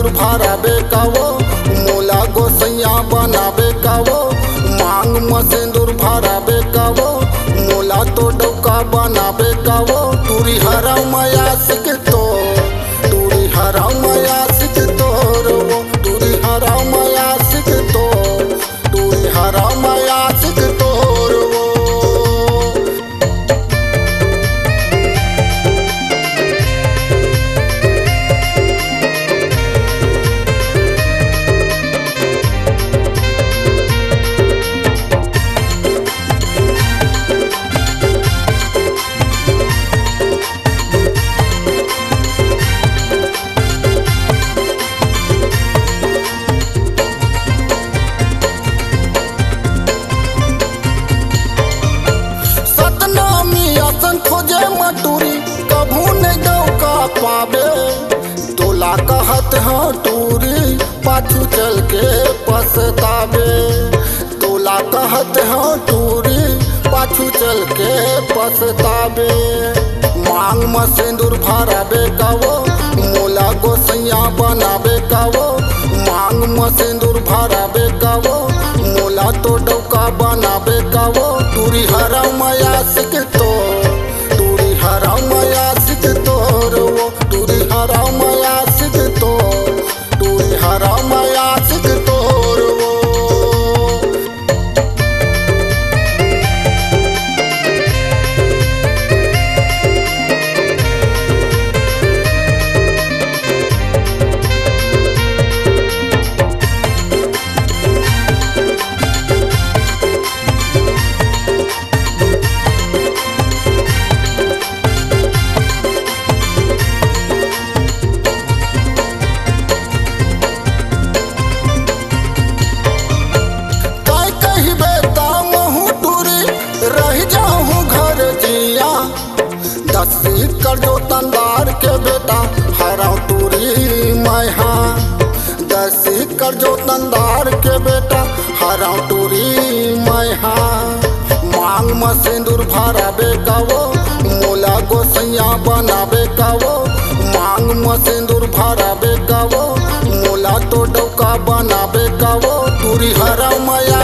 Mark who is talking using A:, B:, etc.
A: सिंदूर भराबे का वो, मोला गोसैया बनाबे का वो, मांग में सिंदूर भराबे का वो, मोला तो डौका बनाबे का वो। टूरी हरा माया सिक तो, टूरी हरा माया सिक तोर वो, टूरी हरा माया सिक तो, टूरी हरा माया सिक तोर वो। खोजे मटूरी कभू नहीं दौका पावे, तोला कहत हाँ टूरी पाछू चल के पछतावे, तोला कहत हाँ टूरी पाछू चल के पछतावे। मांग में सिंदूर भराबे का वो, मोला गोसैया बनाबे का वो, मांग में सिंदूर भराबे का वो, मोला तो डौका बनाबे का वो। टूरी हरा माया सिक तो, टूरी हरा माया सिक तोर वो, टूरी हरा माया सिक तो, टूरी हरा माया सिक तोर वो। दसी कर जो तंदार के बेटा हरा टूरी मैहा, दसी कर जो तंदार के बेटा हरा टूरी मैहा। मांग में सिंदूर भराबे का वो, मोला गोसैया बनाबे का वो, मांग में सिंदूर भराबे का वो, मोला तो डौका बनाबे का वो। टूरी हरा माया